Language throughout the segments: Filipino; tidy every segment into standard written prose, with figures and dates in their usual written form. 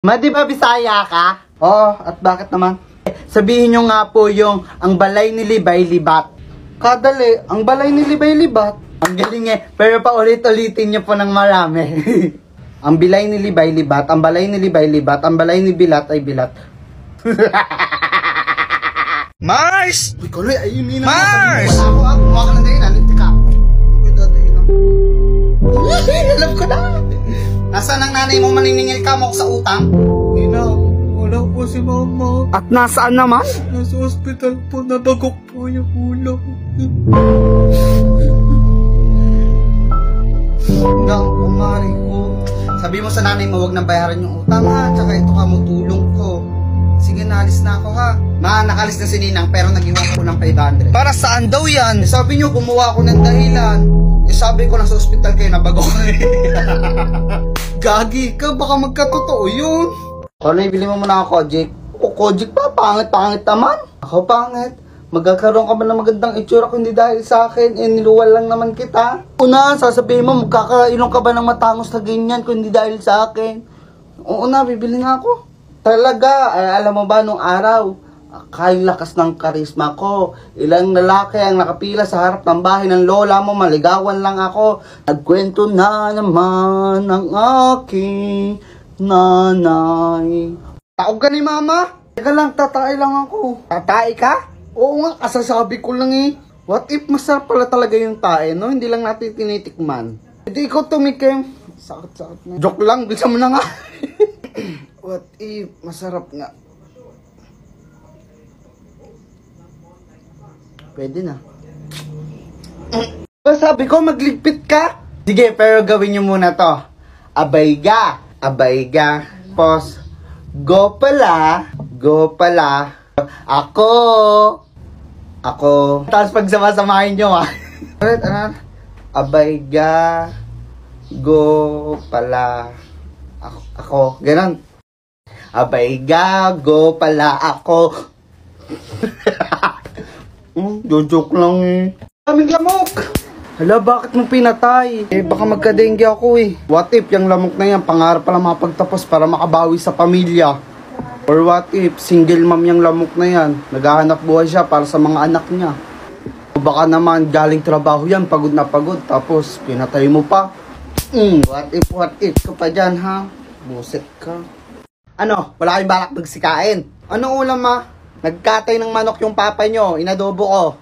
Ma, di ba Bisaya ka? Oo, at bakit naman? Sabihin nyo nga po yung ang balay ni Libay Libat. Kadali, ang balay ni Libay Libat. Ang galing pero paulit-ulitin nyo po ng marami. Ang bilay ni Libay Libat, ang balay ni Libay Libat, ang balay ni Bilat ay Bilat. Mars! Uy, Koloy, ayun nina. Mars! Wala ako, kuha ka ng dahilan, hindi ka. Uy, dadahilan. Uy, alam ko na. Nasaan ang nanay mo, maniningil ka mo sa utang? Ina, wala po si mama. At nasaan naman? Nasa ospital po, nabagok po yung ulo. Hanggang kumari ko. Sabi mo sa nanay mo, huwag nang bayaran yung utang ha. Tsaka ito ka mo, tulong ko. Sige, naalis na ako ha. Ma, nakalis na si Ninang pero nag-iwan ko ng 500. Para saan daw yan? Sabi nyo, gumawa ako ng dahilan. Sabi ko, nasa ospital kayo, nabago ko. Gagi ka, baka magkatotoo yun. Koloy, bili mo muna ako, Kojik. O, Kojik pa, pangit naman. Ako pangit. Magkakaroon ka ba ng magandang itsura kung hindi dahil sa akin? Niluwal lang naman kita. Una, sasabihin mo, magkakailong ka ba ng matangos na ganyan kung hindi dahil sa akin? Oo na, bibili nga ako. Talaga, ay alam mo ba nung araw, kay lakas ng karisma ko. Ilang lalaki ang nakapila sa harap ng bahay ng lola mo, maligawan lang ako. Nagkwento na naman ang aking nanay. Taog ka ni mama? Teka lang, tatay lang ako. Tatay ka? Oo nga, kasasabi ko lang eh. What if masarap pala talaga yung tae, no? Hindi lang natin tinitikman. Hindi ikaw tumikim. Sakit na. Joke lang, bisa mo na nga. What if masarap nga? Pwede na. Sabi ko, magligpit ka. Sige, pero gawin nyo muna to. Abayga. Abayga. Pause. Go pala. Ako. Tapos pagsama-samahin nyo Alright, Abayga. Go pala. Ako. Ganon. Abayga. Go pala ako. Joke lang eh. Daming lamok. Hala, bakit mo pinatay? Baka magka-dengue ako eh. What if yung lamok na yan, pangarap pala mapagtapos para makabawi sa pamilya? Or what if single mom yung lamok na yan, naghahanap buhay siya para sa mga anak niya? O baka naman galing trabaho yan, pagod na pagod, tapos pinatay mo pa. What if ka pa dyan ha? Buset ka. Ano, wala kayong balak magsikain? Ano ulam ma? Nagkatay ng manok yung papa nyo, inadobo ko.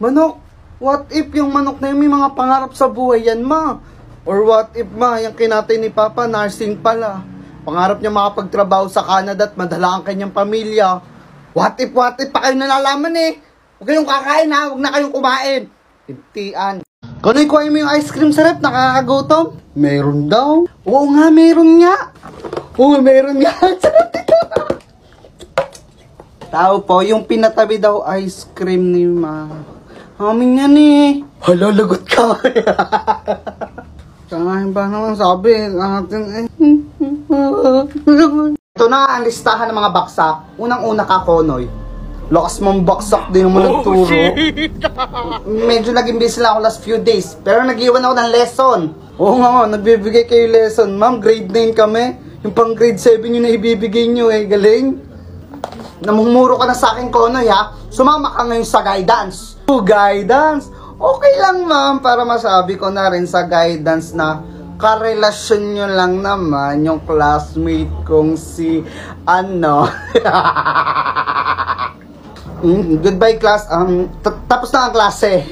Manok? What if yung manok na yun may mga pangarap sa buhay yan ma? Or what if ma, yung kinatay ni papa, nursing pala. Pangarap niya makapagtrabaho sa Canada at madala ang kanyang pamilya. What if pa kayo nalalaman eh? Huwag kayong kakain ha, huwag na kayong kumain. Tintian. Kanoy, kuhain mo yung ice cream sa rep, nakakagutom? Meron daw. Oo nga, meron nga. Oo, meron nga. Tao po, yung pinatabi daw ice cream ni ma. Amin yan eh. Hala, lagot ka. Sanahin ba naman sabi natin eh. Ito na ang listahan ng mga baksak. Unang-una ka, Konoy. Lakas mong baksak din mo nagturo. Medyo naging busy lang ako last few days. Pero nag-iwan ako ng lesson. Oo nga, nagbibigay kayo lesson. Ma'am, grade 9 kami. Yung pang grade 7 yun na ibibigay nyo eh. Galing. Namumuro ka na sa akin, Konoy ha. Sumama ka ngayon sa guidance. Guidance? Okay lang ma'am, para masabi ko na rin sa guidance na karelasyon nyo lang naman yung classmate kong si ano. Goodbye class. Tapos na ang klase.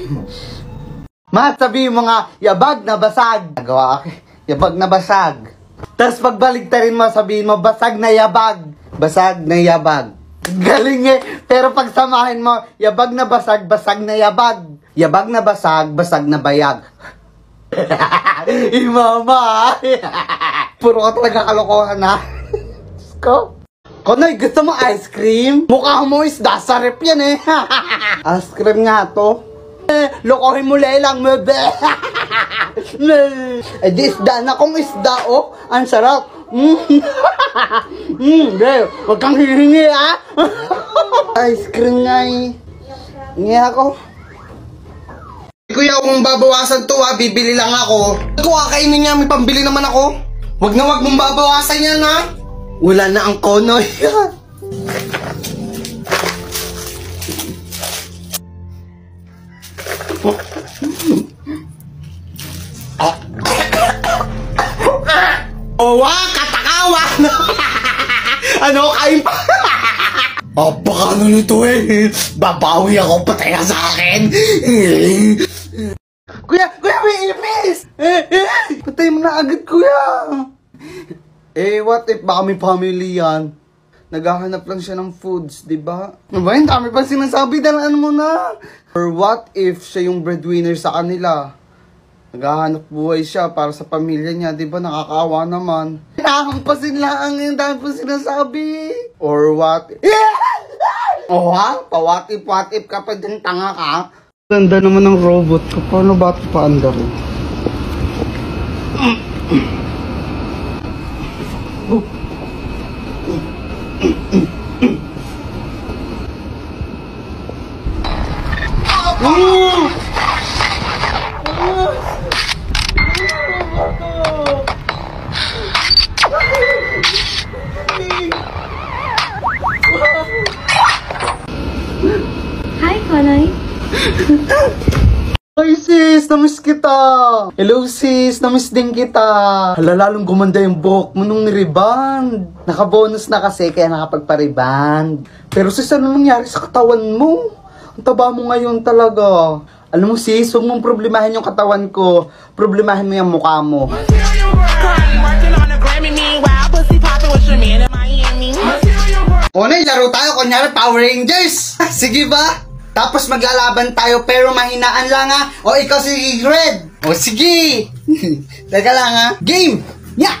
Ma, sabihin mo nga, yabag na basag. Nagawa ako. Yabag na basag. Tapos pagbalik ta rin mo, sabihin mo, basag na yabag. Basag na yabag. Galing eh. Pero pagsamahin mo, yabag na basag, basag na yabag. Yabag na basag, basag na bayag. Mama. Puro ka talaga kalokohan ha. Ko? Konoy, gusto mo ice cream? Mukha mo isda sa rep yan eh. Ice cream nga to. Lokohin mo lang mo. Eh di isda na kong isda oh. Ang sarap. Huwag kang hihingi ha. Ice cream nga eh. Hingi ako. Kuya, kung babawasan to ha, bibili lang ako. Kung kakainin niya, may pambili naman ako. Wag na wag mong babawasan yan ha. Wala na ang konoy. Oh, wow, katakawan! Ano, kain pa? Baka ano nito eh. Babawi ako, patay ka sa akin. Kuya, may ipis! Patay mo na agad, kuya. What if baka may family yan? Naghahanap lang siya ng foods, di ba? Ano ba yun? Dami pa sinasabi, dalaan mo na. Or what if siya yung breadwinner sa kanila? Naghahanap buhay siya para sa pamilya niya, di ba? Nakakaawa naman. Nakampasin lang yung dami pa sinasabi. Or what if... Oh ha? Pa-what if ka pa din, tanga ka? Ganda naman ng robot ko. Paano ba ito paanda rin? Hi, Konoy. Ay sis, namiss kita. Hello sis, namiss din kita. Hala, lalong gumanda yung buhok mo nung niriband. Naka-bonus na kasi kaya nakapagpariband. Pero sis, ano nangyari sa katawan mo? Ang taba mo ngayon talaga. Alam mo sis, huwag mong problemahin yung katawan ko. Problemahin mo yung mukha mo. Onay, laro tayo. Kunyari, Power Rangers. Sige ba? Tapos maglalaban tayo pero mahinaan lang ha. O ikaw si Red. O sige. Teka lang ha. Game. Ya.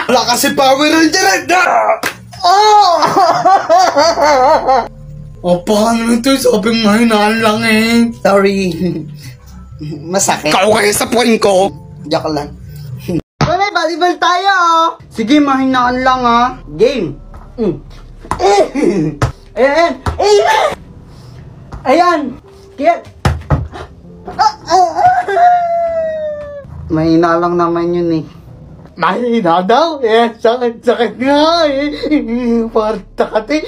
Wala kasi Power Ranger Red. Oh! O paano nito? Sabing mahinaan lang eh. Sorry. Masakit. Kau kayo sa point ko. Joke lang. May volleyball tayo. Sige, mahinaan lang ha. Game. Ayan! Kaya... Mahina lang naman yun eh. Mahina daw? Sakit nga eh. Parang eh.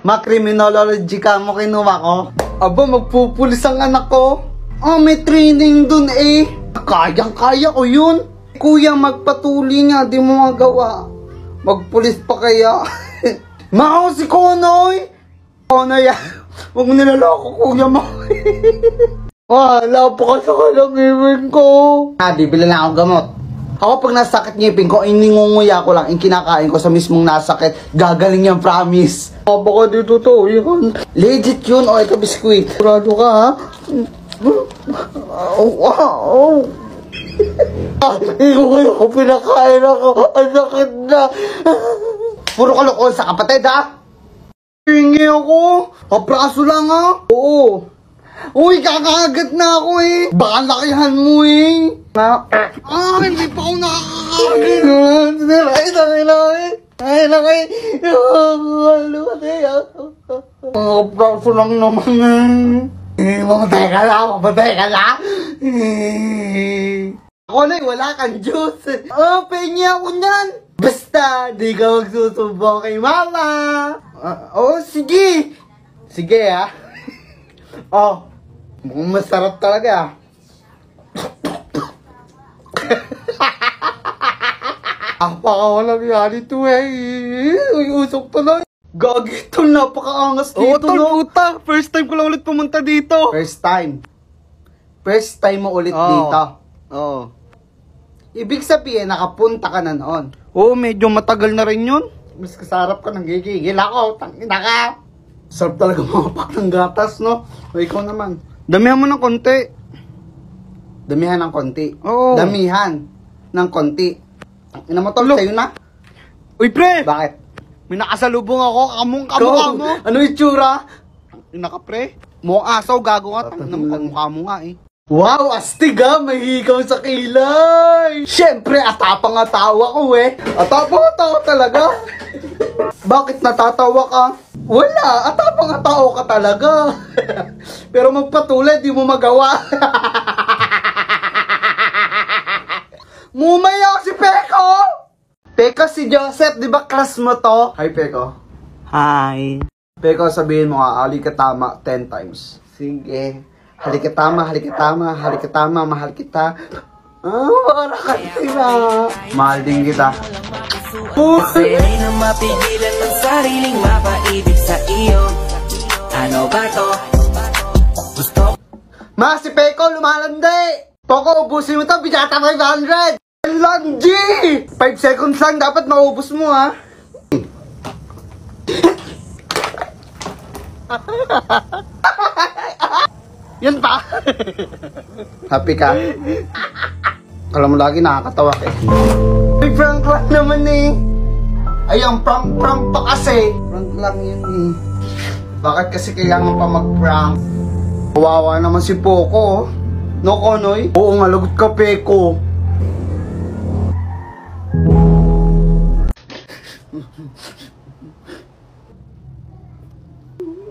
Ma-criminology ka mo kinuha ko. Aba, magpupulis ang anak ko. May training dun eh. Kayang-kaya ko yun. Kuya, magpatuli nga, di mo magawa. Magpulis pa kaya. Mao si Konoy! Konoy, huwag mo nilalako, kuya mo. Wala pa ka sa kalang ngipin ko. Bibili lang ako gamot. Ako pag nasakit ngipin ko, iningunguya ko lang, kinakain ko sa mismong nasakit. Gagaling yan, promise. Baka dito to, yun. Legit yun, o ito biskuit. Kurado ka, ha? Hindi ko pinakain ako. Ang sakit na. Puro kalokohan sa kapatid, ha? Hingi ako. Apraso lang, ha? Oo. Uy, kakagat na ako, eh. Baka lakihan mo, eh. Hindi pa ako nakakakagat. Ay, laki. Apraso lang naman, eh. Mamatay ka na. Ako na, wala kang juice. Pengi ako niyan. Basta, di ka magsusubo kay mama. Sige. Sige, ha. Mukhang masarap talaga. Napakawalang yan ito, eh. Uy, usok to na. Gagi, tol, napakaangas dito, no? Puta. First time ko lang ulit pumunta dito. First time mo ulit dito. Oo. Ibig sabihin, nakapunta ka na noon. Oo, medyo matagal na rin yun. Mas kasarap ka, nanggigigil ako. Tangina ka. Sarap talaga mapak ng gatas, no? O ikaw naman. Damihan mo ng konti. Damihan ng konti. Oo. Damihan ng konti. Ina mo, tol, sa'yo na. Uy, pre! Bakit? May nakasalubong ako, kamukha mo. Ano itsura? Ina ka, pre? Mukhang asaw, gago ka. Mukha mo nga, eh. Wow, astig ha, may hikaw sa kilay. Siyempre, atapang atawa ko eh. Atapang atawa talaga. Bakit natatawa ka? Wala, atapang atawa ka talaga. Pero magpatuloy, di mo magawa. Mumaya si Peko! Peko si Joseph, di ba class mo to? Hi, Peko. Hi. Peko, sabihin mo nga, halika tama 10 times. Sige. Halika tama, halika tama, halika tama, mahal kita. Para ka sila. Mahal din kita. Kasi di na mapigilan ng sariling mapaibig sa iyo. Ano ba to? Gusto Ma, si Peko, lumalandi! Poko, ubusin mo to, bijata 500! Lang, G! 5 seconds lang, dapat maubos mo, ha? Yan pa! Happy ka? Kala mo lagi nakakatawa ka eh. May prank lang naman eh. Ay, ang prank pa kasi. Prank lang yun eh. Bakit kasi kailangan pa mag-prank? Kawawa naman si Poco. No, Konoy? Oo nga, lagot ka, Peko.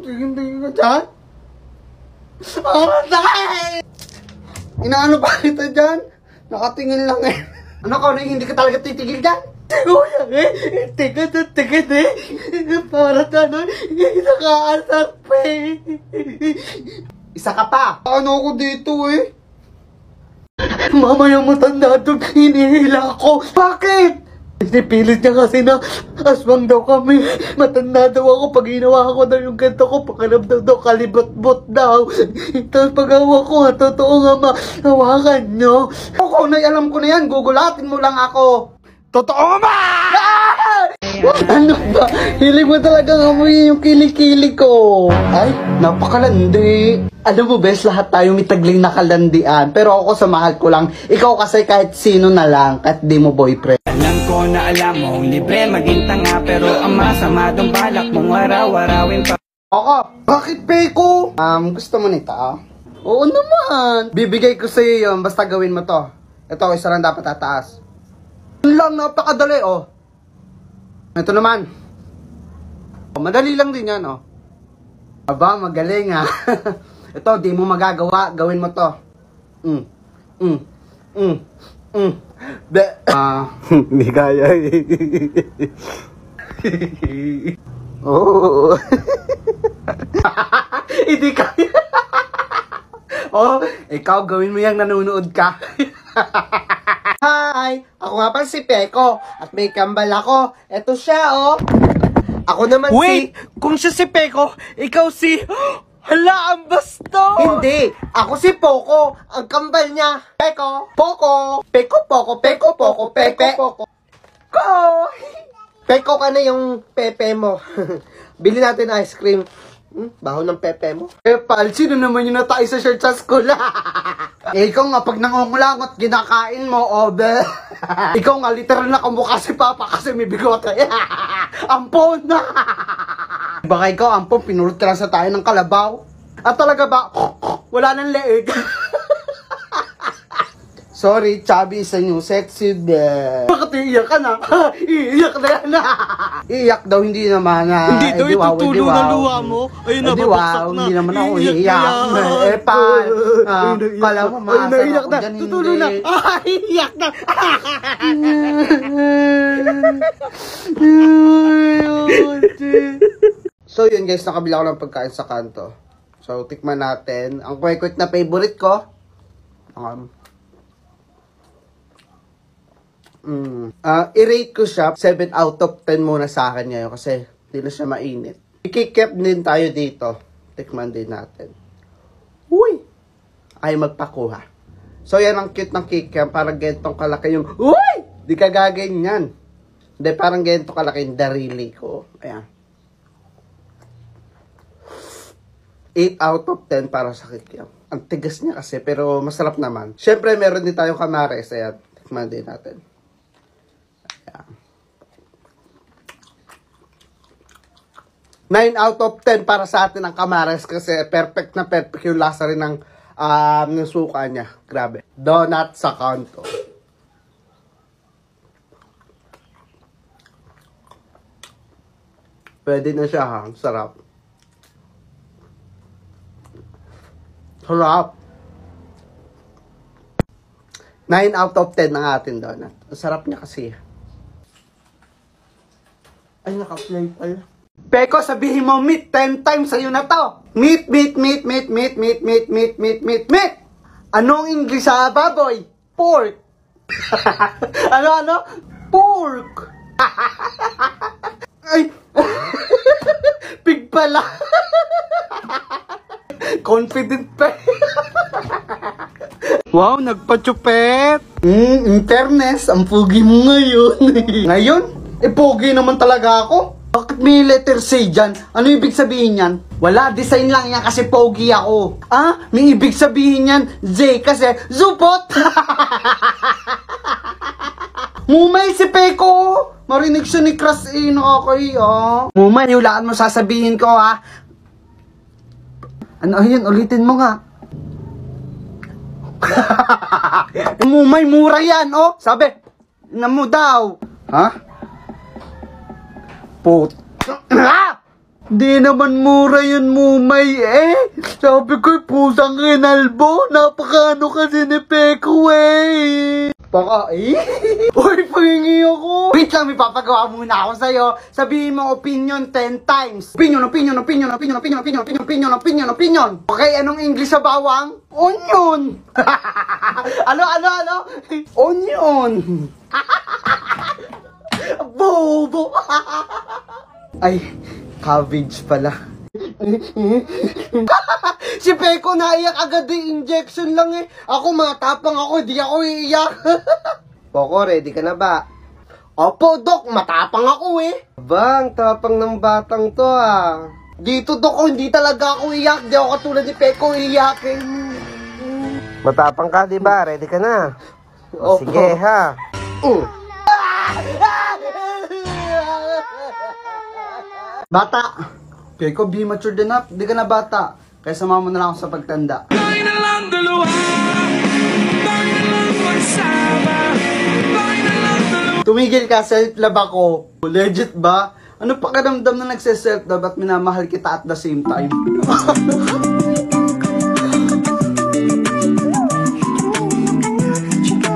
Tingin-tingin ka dyan? Amatay! Inaano pa kita dyan? Nakatingin lang eh. Ano, Konoy? Hindi ka talaga titigil dyan? Kuya eh, tigat eh. Para ano, nakaasar pa eh. Isa ka pa. Ano ako dito eh? Mamayang matanda doon, hinihila ako. Bakit? Pinipilit niya kasi na aswang daw kami. Matanda daw ako. Pag ginawa ko daw yung ganito ko, pakiramdam daw kalibot-bot daw. Tapos pag hawak ko, totoo nga hawakan nyo. Ako, alam ko na yan. Gugulatin mo lang ako. Totoo nga ba? Ano ba? Hilig mo talagang amoy yung kilikili ko. Ay, napakalandi. Alam mo, bes, lahat tayo may tagling nakalandian. Pero ako sa mahal ko lang. Ikaw kasi kahit sino na lang, kahit di mo boyfriend. Alam ko na alam mong libre maging tanga. Pero ang masama dong balak mong araw-arawin pa. Ako, bakit Peko? Gusto mo nito, ah? Oo naman. Bibigay ko sa'yo yun, basta gawin mo to. Ito, isa lang dapat tataas. Yun lang, napakadali, oh. Ito naman. Madali lang din yan, oh. Aba, magaling, ha. Ito, di mo magagawa. Gawin mo to. Hindi kaya, oh. Hindi kaya. Oh, ikaw gawin mo yung nanonood ka. Hi! Ako nga pa si Peko at may kambal ako. Eto siya, oh. Ako naman Wait! Kung siya si Peko, ikaw si... Hala, ang basto! Hindi! Ako si Poco! Ang kambal niya! Peko! Poco! Peko, Poco! Peko, Poco! Pepe! Poco! Ko! Peko ka na yung pepe mo. Bili natin ice cream. Baho ng pepe mo. Pal, sino naman yung natay sa shirt sa school? Ikaw nga, pag nangungulangot, ginakain mo, obe. Ikaw nga, literal na kamukha si Papa kasi may bigote. Ampon na! Baka ikaw, ampon, pinulot ka lang sa tayo ng kalabaw. At talaga ba, wala nang leeg. Sorry, chubby is a new sexy de. Bakit iiyak ka na? Iiyak na yan. Iiyak daw, hindi naman. Hindi daw itutulo na luha mo. Ayun na, babaksak na. Hindi naman ako iiyak. Pal. Kala mo, maasar ako na. dyan. Tutulo na. Iiyak na. So yun guys, nakabila ko ng pagkain sa kanto. So, tikman natin. Ang kwek-kwek na favorite ko. I-rate ko siya 7 out of 10 muna sa akin ngayon kasi hindi na siya mainit. I-keep din tayo dito. Tikman din natin. Uy! Ay magpakuha. So yan ang cute ng kikiam. Parang gentong kalaki yung uy! Di ka gaganyan. Hindi, parang gentong kalaki yung darili ko. Ayan. 8 out of 10 para sa kikiam. Ang tigas niya kasi pero masarap naman. Siyempre meron din tayong kamares. Ayan. Tikman din natin. 9 out of 10 para sa atin ang kamares kasi perfect na perfect yung lasa rin ng suka niya. Grabe. Donut sa kanto. Pwede na siya ha. Sarap. Sarap. 9 out of 10 ang ating donut. Ang sarap niya kasi. Ay, naka-play pala. Peko, sabihin mo, meat 10 times sa'yo na to. Meat, meat, meat, meat, meat, meat, meat, meat, meat, meat, meat. Anong English sa baboy? Pork. Ano? Pork. Ay. Pig pala. Confident pa. Wow, nagpa-chupet. In fairness, ang pogi mo ngayon. Ngayon? Pogi naman talaga ako. Bakit may letter C dyan? Ano ibig sabihin yan? Wala, design lang yan kasi pogi ako. May ibig sabihin yan, J kasi zupot. Mumay si Peko. Marinig siya ni Crush nakakaya. Mumay, hulaan mo sasabihin ko ha. Ano yun? Ulitin mo nga. Mumay, mura yan, oh. Sabi, na mo daw. Ha? Di naman mura yun, Mumay, eh. Sabi ko, pusang kinalbo. Napakano kasi ni Peko, eh. Baka, eh. Uy, pahingi ako. Wait lang, may papagawa muna ako sa'yo. Sabihin mo opinion 10 times. Opinion. Okay, anong English sa bawang? Onion. Ano? Onion. Bobo. Ay, cabbage pala. Si Peko naiyak agad yung injection lang eh. Ako matapang ako, di ako iiyak. Poko, ready ka na ba? Opo, Dok, matapang ako eh. Bang, tapang ng batang to ah. Dito, Dok, hindi talaga ako iiyak. Di ako katulad ni Peko iiyakin. Matapang ka, di ba? Ready ka na? Opo. Sige, ha? Bata! Peko, be matured enough. Di ka na bata. Kaya sumama mo na lang ako sa pagtanda. Tayo na lang dalawa. Tayo na lang magsama. Tayo na lang dalawa. Tumigil ka, self-love ako. Legit ba? Ano pakiramdam na nagse-self-love at minamahal kita at the same time?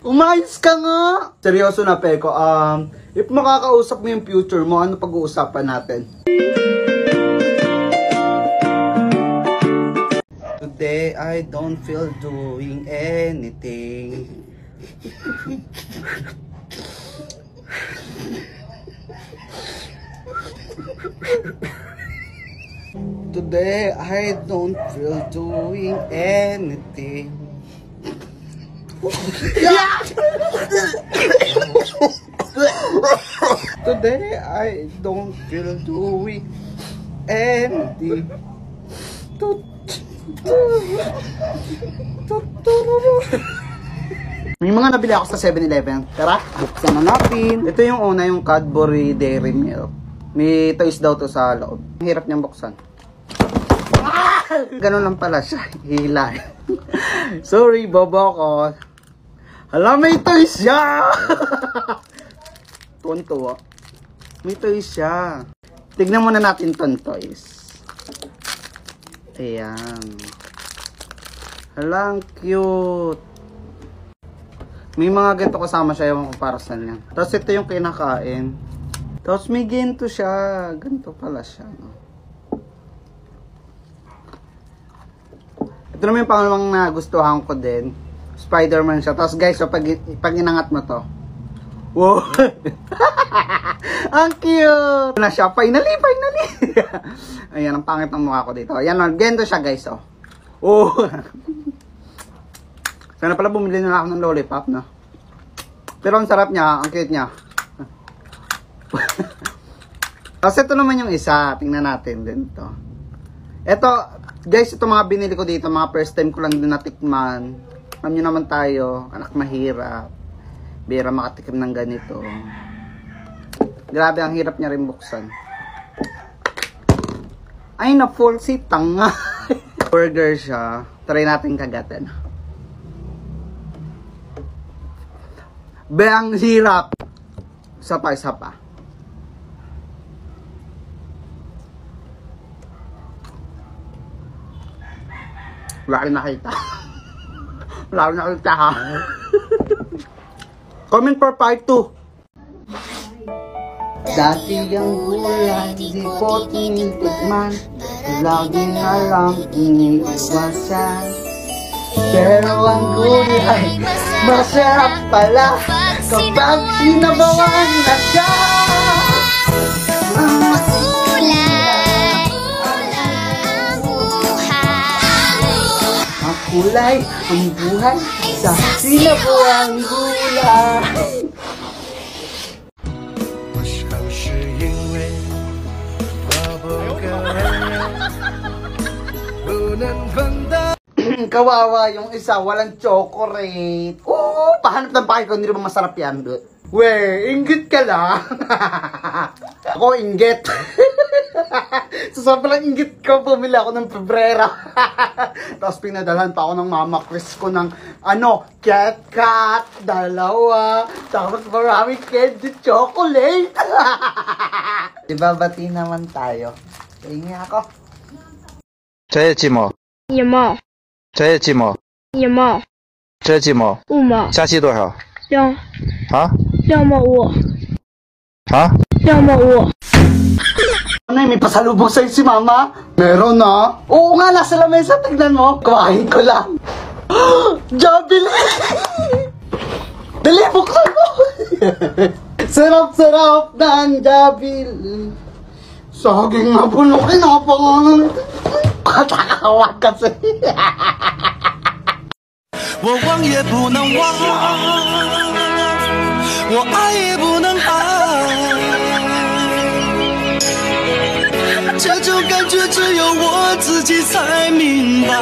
Umayos ka nga! Seryoso na, Peko. If makakausap mo yung future mo, ano pag-uusapan natin? Today, I don't feel doing anything. Today, I don't feel doing anything. Today, I don't feel doing anything. May mga nabili ako sa 7-Eleven. Tara, buksan na natin. Ito yung una, yung Cadbury Dairy Milk. May toys daw to sa loob. Hirap niyang buksan. Ganun lang pala siya. Hila. Sorry, bobo ko. Hala, may toys siya! Tuwan-tuwa. May toys siya. Tignan muna natin ton toys. Ayan. Hala, ang cute. May mga ganito kasama siya, yung para saan yan. Tapos ito yung kinakain. Tapos may ganito siya. Ganito pala siya. No? Ito naman yung pangalawang nagustuhan ko din. Spider-Man siya. Tapos guys, so pag inangat mo to. Wow! Ang cute! Na siya. Finally! Ayan, ang pangit ng mukha ko dito. Ayan, ganito siya guys. Oh! Sana pala bumili na ako ng lollipop, no? Pero ang sarap niya, ang cute niya. Tapos ito naman yung isa. Tingnan natin din to. Ito, guys, ito mga binili ko dito. Mga first time ko lang din natikman. Alam nyo naman tayo, anak mahirap. Bira makatikim ng ganito. Grabe, ang hirap niya rin buksan. Ay, na-full si tanga. Burger siya. Try natin kagatan. Be, ang hirap. Isa pa. Wala rin nakita. Wala rin nakita ha. Comment for part 2. Dati ang gulay, di ko tinitikman. Lagi na lang iniiwasan. Pero ang gulay, masarap pala kapag sinabawan na siya. Kulay ang buhay sa sinabuang gulay. Kawawa yung isa, walang chocolate. Oo, pahanap ng pahay ko, hindi naman masarap yan. We, inggit ka lang. Ako, inggit. So, sobrang inggit ko, bumili ako ng Pebrera. Tapos pinadalhan pa ako ng mama Chris ko ng, KitKat, 2. Tapos maraming candy chocolate. Ibabati naman tayo. Tingin ako. 这些鸡毛，一毛，这些鸡毛，一毛，这些鸡毛， 5毛，加鸡多少？ 2毛5， 2毛5。 Ano, may pasalubong sa'yo si mama? Meron na? Oo nga, nasa lamesa, tignan mo. Kumain ko lang. Jabili! Dali, buksan mo! Sarap-sarap ng Jabili. Saging na bunukin, napangalan. Katakawag kasi. 我忘也不能忘，我爱也不能爱，这种感觉只有我自己才明白。